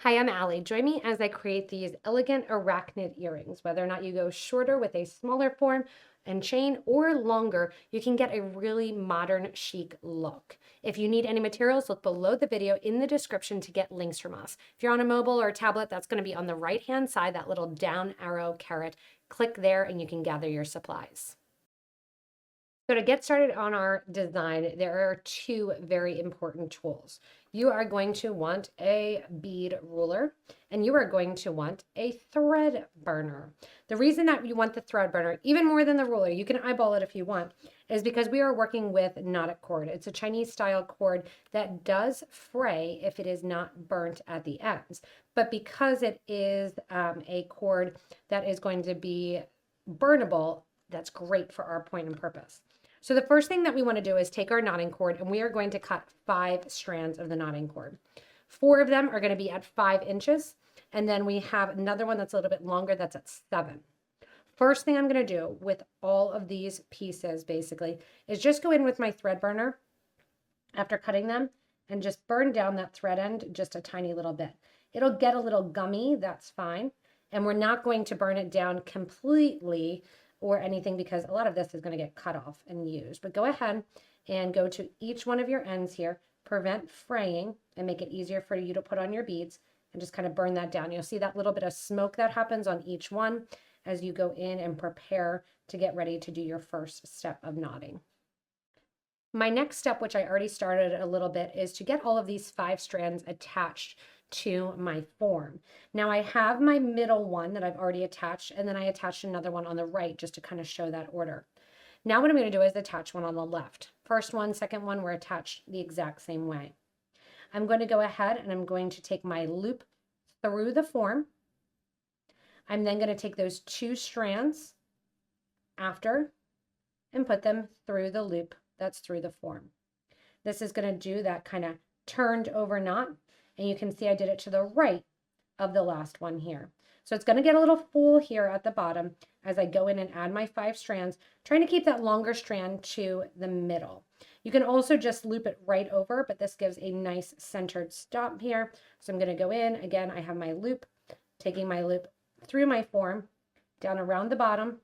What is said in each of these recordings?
Hi, I'm Allie. Join me as I create these elegant arachnid earrings. Whether or not you go shorter with a smaller form and chain or longer, you can get a really modern, chic look. If you need any materials, look below the video in the description to get links from us. If you're on a mobile or a tablet, that's going to be on the right-hand side, that little down arrow caret. Click there and you can gather your supplies. So to get started on our design, there are two very important tools. You are going to want a bead ruler and you are going to want a thread burner. The reason that you want the thread burner, even more than the ruler, you can eyeball it if you want, is because we are working with knotted cord. It's a Chinese style cord that does fray if it is not burnt at the ends. But because it is a cord that is going to be burnable, that's great for our point and purpose. So the first thing that we want to do is take our knotting cord and we are going to cut 5 strands of the knotting cord. 4 of them are going to be at 5 inches. And then we have another one that's a little bit longer that's at 7. First thing I'm going to do with all of these pieces basically is just go in with my thread burner after cutting them and just burn down that thread end just a tiny little bit. It'll get a little gummy, that's fine. And we're not going to burn it down completely or anything because a lot of this is going to get cut off and used. But go ahead and go to each one of your ends here, prevent fraying and make it easier for you to put on your beads and just kind of burn that down. You'll see that little bit of smoke that happens on each one as you go in and prepare to get ready to do your first step of knotting. My next step, which I already started a little bit, is to get all of these 5 strands attached to my form. Now I have my middle one that I've already attached, and then I attached another one on the right just to kind of show that order. Now what I'm going to do is attach one on the left. First one, second one were attached the exact same way. I'm going to go ahead and I'm going to take my loop through the form. I'm then going to take those 2 strands after and put them through the loop that's through the form. This is going to do that kind of turned over knot. And you can see I did it to the right of the last one here. So it's going to get a little full here at the bottom as I go in and add my 5 strands, trying to keep that longer strand to the middle. You can also just loop it right over, but this gives a nice centered stop here. So I'm going to go in. Again, I have my loop, taking my loop through my form, down around the bottom.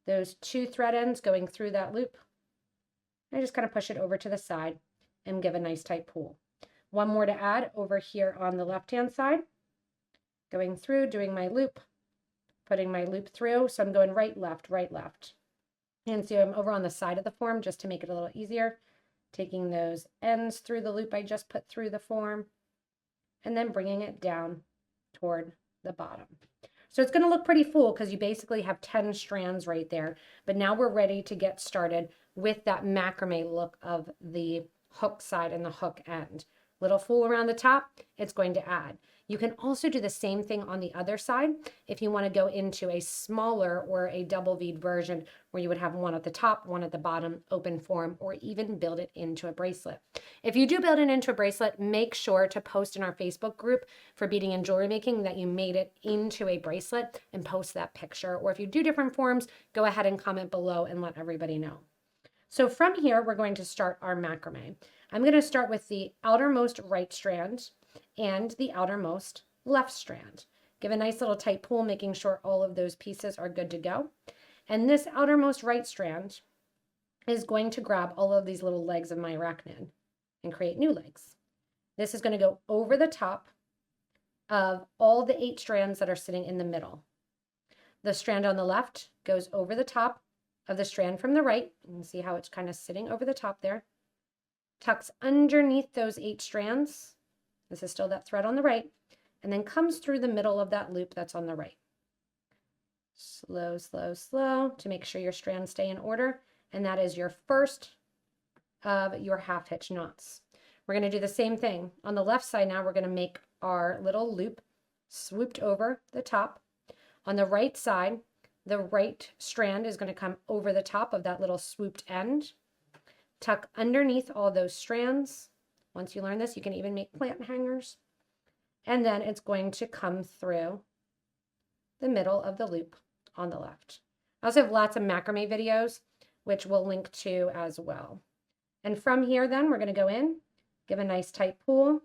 Those 2 thread ends going through that loop. I just kind of push it over to the side and give a nice tight pull. One more to add over here on the left-hand side. Going through, doing my loop, putting my loop through. So I'm going right, left, right, left. And so I'm over on the side of the form just to make it a little easier. Taking those ends through the loop I just put through the form and then bringing it down toward the bottom. So it's going to look pretty full because you basically have 10 strands right there. But now we're ready to get started with that macrame look of the hook side and the hook end. Little full around the top, it's going to add. You can also do the same thing on the other side if you want to go into a smaller or a double bead version where you would have one at the top, one at the bottom, open form, or even build it into a bracelet. If you do build it into a bracelet, make sure to post in our Facebook group for beading and jewelry making that you made it into a bracelet and post that picture. Or if you do different forms, go ahead and comment below and let everybody know. So from here, we're going to start our macrame. I'm going to start with the outermost right strand and the outermost left strand. Give a nice little tight pull, making sure all of those pieces are good to go. And this outermost right strand is going to grab all of these little legs of my arachnid and create new legs. This is going to go over the top of all the 8 strands that are sitting in the middle. The strand on the left goes over the top of the strand from the right. You can see how it's kind of sitting over the top there. Tucks underneath those 8 strands. This is still that thread on the right, and then comes through the middle of that loop that's on the right. Slow, slow, slow to make sure your strands stay in order, and that is your first of your half hitch knots. We're going to do the same thing. On the left side now, we're going to make our little loop swooped over the top. On the right side, the right strand is going to come over the top of that little swooped end. Tuck underneath all those strands. Once you learn this, you can even make plant hangers. And then it's going to come through the middle of the loop on the left. I also have lots of macrame videos, which we'll link to as well. And from here then, we're going to go in, give a nice tight pull,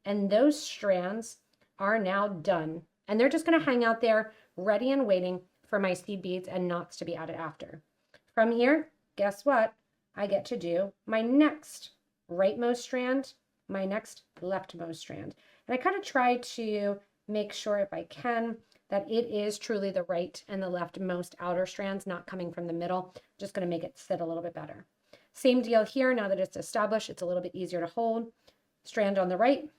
And those strands are now done. And they're just going to hang out there ready and waiting for my seed beads and knots to be added after. From here, guess what? I get to do my next rightmost strand, my next leftmost strand. And I kind of try to make sure, if I can, that it is truly the right and the leftmost outer strands, not coming from the middle. Just going to make it sit a little bit better. Same deal here. Now that it's established, it's a little bit easier to hold. Strand on the right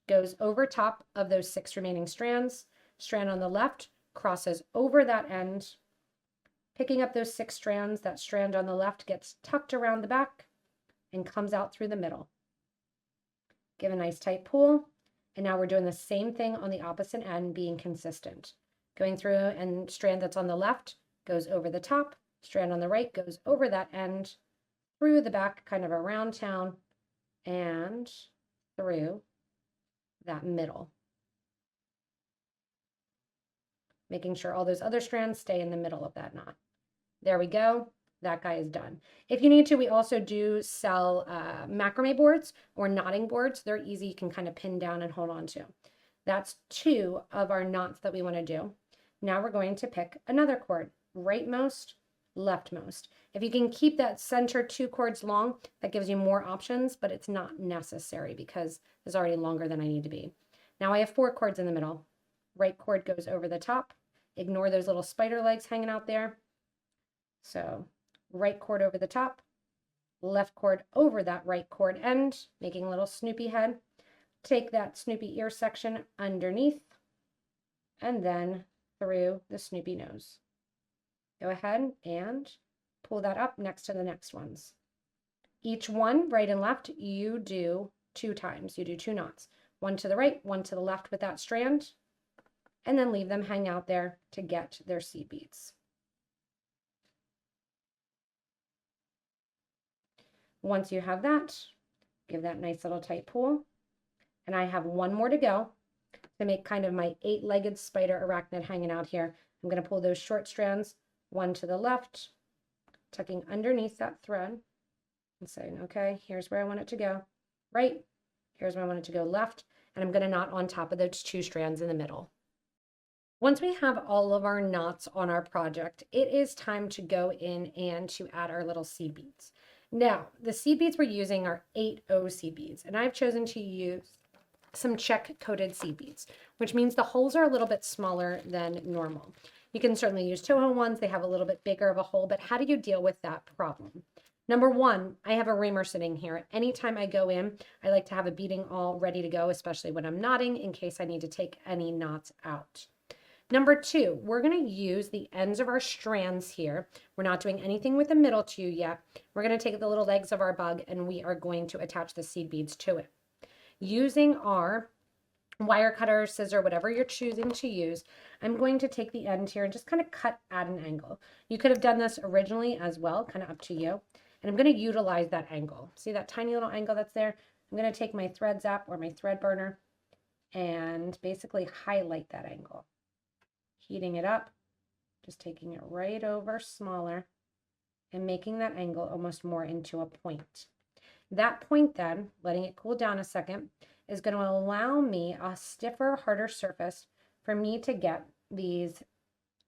goes over top of those 6 remaining strands. Strand on the left crosses over that end, picking up those 6 strands. That strand on the left gets tucked around the back and comes out through the middle. Give a nice tight pull. And now we're doing the same thing on the opposite end, being consistent. Going through, and strand that's on the left goes over the top. Strand on the right goes over that end, through the back, kind of around town, and through that middle. Making sure all those other strands stay in the middle of that knot. There we go. That guy is done. If you need to, we also do sell macrame boards or knotting boards. They're easy. You can kind of pin down and hold on to. That's 2 of our knots that we want to do. Now we're going to pick another cord, rightmost, leftmost. If you can keep that center 2 cords long, that gives you more options, but it's not necessary because it's already longer than I need to be. Now I have 4 cords in the middle. Right cord goes over the top. Ignore those little spider legs hanging out there. So right cord over the top, left cord over that right cord end, making a little Snoopy head. Take that Snoopy ear section underneath and then through the Snoopy nose. Go ahead and pull that up next to the next ones. Each one, right and left, you do 2 times. You do 2 knots. One to the right, one to the left with that strand, and then leave them hang out there to get their seed beads. Once you have that, give that nice little tight pull. And I have 1 more to go to make kind of my 8-legged spider arachnid hanging out here. I'm going to pull those short strands, one to the left, tucking underneath that thread and saying, okay, here's where I want it to go. Right, here's where I want it to go left. And I'm going to knot on top of those 2 strands in the middle. Once we have all of our knots on our project, it is time to go in and to add our little seed beads. Now, the seed beads we're using are 8O seed beads, and I've chosen to use some check-coated seed beads, which means the holes are a little bit smaller than normal. You can certainly use Toho ones. They have a little bit bigger of a hole, but how do you deal with that problem? Number 1, I have a reamer sitting here. Anytime I go in, I like to have a beading all ready to go, especially when I'm knotting, in case I need to take any knots out. Number 2, we're going to use the ends of our strands here. We're not doing anything with the middle 2 yet. We're going to take the little legs of our bug and we are going to attach the seed beads to it. Using our wire cutter, scissor, whatever you're choosing to use, I'm going to take the end here and just kind of cut at an angle. You could have done this originally as well, kind of up to you. And I'm going to utilize that angle. See that tiny little angle that's there? I'm going to take my thread zap or my thread burner and basically highlight that angle. Heating it up, just taking it right over smaller and making that angle almost more into a point. That point then, letting it cool down a second, is going to allow me a stiffer, harder surface for me to get these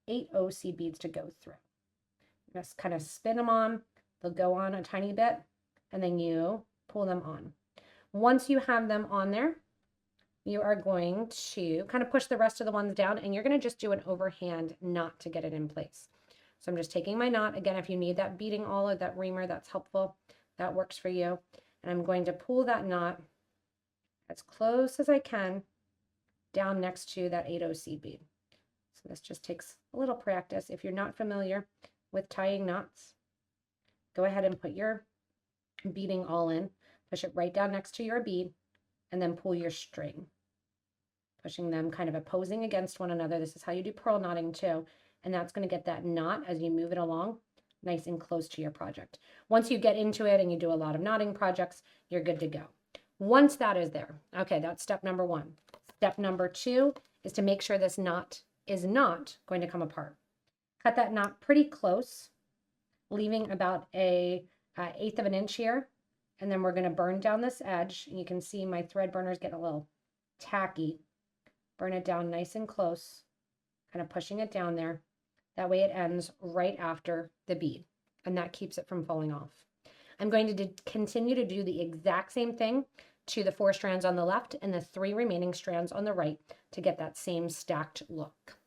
8O seed beads to go through. Just kind of spin them on, they'll go on a tiny bit, and then you pull them on. Once you have them on there, you are going to kind of push the rest of the ones down and you're going to just do an overhand knot to get it in place. So I'm just taking my knot. Again, if you need that beading awl or that reamer, that's helpful. That works for you. And I'm going to pull that knot as close as I can down next to that 8O seed bead. So this just takes a little practice. If you're not familiar with tying knots, go ahead and put your beading awl in, push it right down next to your bead, and then pull your string, pushing them kind of opposing against one another. This is how you do pearl knotting too. And that's going to get that knot as you move it along nice and close to your project. Once you get into it and you do a lot of knotting projects, you're good to go. Once that is there, okay, that's step number 1. Step number 2 is to make sure this knot is not going to come apart. Cut that knot pretty close, leaving about a 1/8 of an inch here. And then we're going to burn down this edge. And you can see my thread burner is getting a little tacky. Burn it down nice and close, kind of pushing it down there. That way it ends right after the bead, and that keeps it from falling off. I'm going to continue to do the exact same thing to the 4 strands on the left and the 3 remaining strands on the right to get that same stacked look.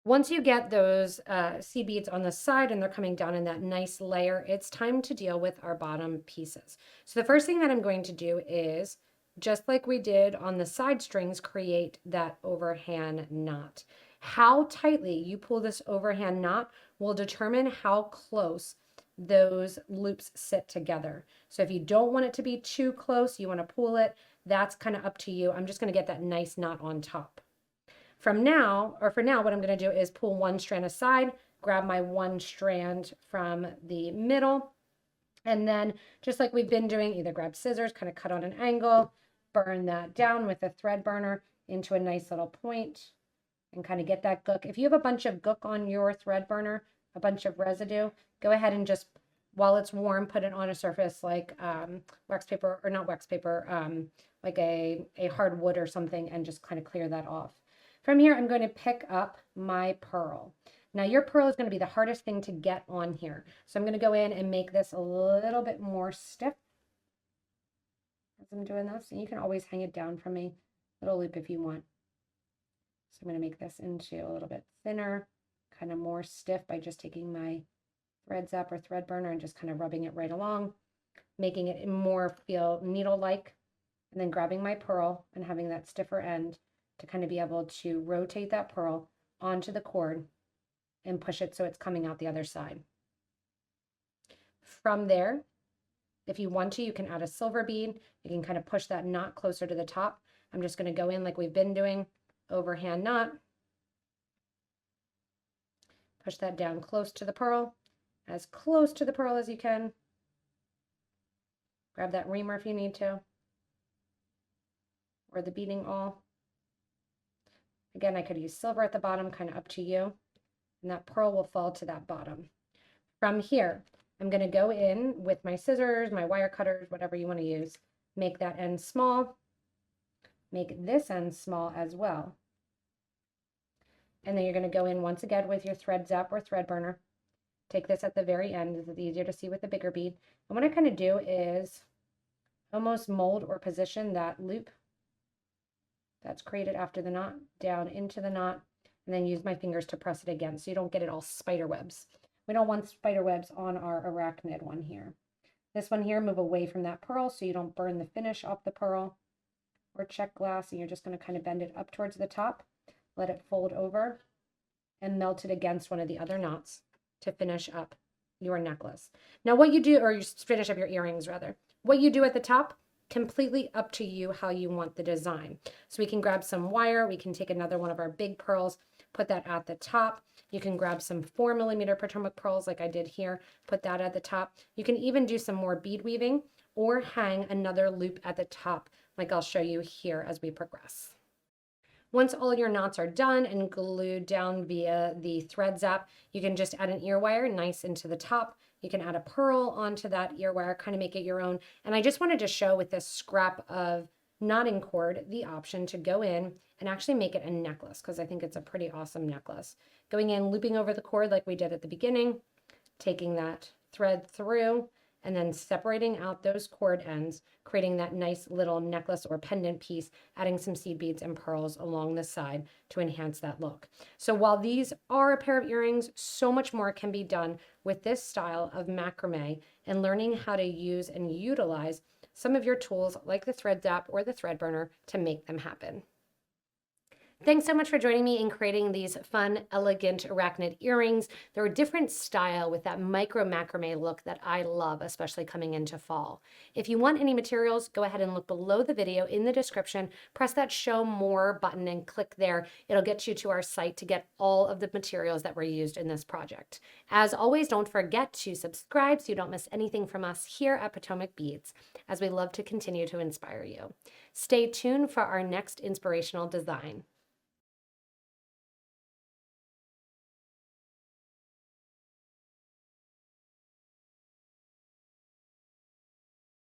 Once you get those seed beads on the side and they're coming down in that nice layer, it's time to deal with our bottom pieces. So the first thing that I'm going to do is, just like we did on the side strings, create that overhand knot. How tightly you pull this overhand knot will determine how close those loops sit together. So if you don't want it to be too close, you want to pull it, that's kind of up to you. I'm just going to get that nice knot on top. For now, what I'm going to do is pull 1 strand aside, grab my 1 strand from the middle, and then just like we've been doing, either grab scissors, kind of cut on an angle, burn that down with a thread burner into a nice little point, and kind of get that gook. If you have a bunch of gook on your thread burner, a bunch of residue, go ahead and just, while it's warm, put it on a surface like wax paper, or not wax paper, like a hard wood or something, and just kind of clear that off. From here, I'm going to pick up my pearl. Now your pearl is going to be the hardest thing to get on here. So I'm going to go in and make this a little bit more stiff as I'm doing this. And you can always hang it down from a little loop if you want. So I'm going to make this into a little bit thinner, kind of more stiff by just taking my thread zap or thread burner and just kind of rubbing it right along, making it more feel needle-like, and then grabbing my pearl and having that stiffer end to kind of be able to rotate that pearl onto the cord and push it so it's coming out the other side. From there, if you want to, you can add a silver bead. You can kind of push that knot closer to the top. I'm just going to go in like we've been doing, overhand knot, push that down close to the pearl, as close to the pearl as you can. Grab that reamer if you need to, or the beading awl. Again, I could use silver at the bottom, kind of up to you, and that pearl will fall to that bottom. From here, I'm going to go in with my scissors, my wire cutters, whatever you want to use, make that end small, make this end small as well. And then you're going to go in once again with your thread zap or thread burner. Take this at the very end. This is easier to see with the bigger bead. And what I kind of do is almost mold or position that loop that's created after the knot down into the knot, and then use my fingers to press it again so you don't get it all spider webs. We don't want spider webs on our arachnid one here. This one here, move away from that pearl so you don't burn the finish off the pearl or check glass, and you're just going to kind of bend it up towards the top, let it fold over, and melt it against one of the other knots to finish up your necklace. Now what you do, or you finish up your earrings rather, what you do at the top, completely up to you how you want the design. So we can grab some wire, we can take another one of our big pearls, put that at the top. You can grab some 4mm Potomac pearls like I did here, put that at the top. You can even do some more bead weaving or hang another loop at the top like I'll show you here as we progress. Once all your knots are done and glued down via the thread zap, you can just add an ear wire nice into the top. You can add a pearl onto that ear wire, kind of make it your own. And I just wanted to show with this scrap of knotting cord the option to go in and actually make it a necklace, because I think it's a pretty awesome necklace. Going in, looping over the cord like we did at the beginning, taking that thread through, and then separating out those cord ends, creating that nice little necklace or pendant piece, adding some seed beads and pearls along the side to enhance that look. So while these are a pair of earrings, so much more can be done with this style of macrame and learning how to use and utilize some of your tools like the thread zap or the thread burner to make them happen. Thanks so much for joining me in creating these fun, elegant arachnid earrings. They're a different style with that micro macrame look that I love, especially coming into fall. If you want any materials, go ahead and look below the video in the description, press that show more button and click there. It'll get you to our site to get all of the materials that were used in this project. As always, don't forget to subscribe so you don't miss anything from us here at Potomac Beads, as we love to continue to inspire you. Stay tuned for our next inspirational design.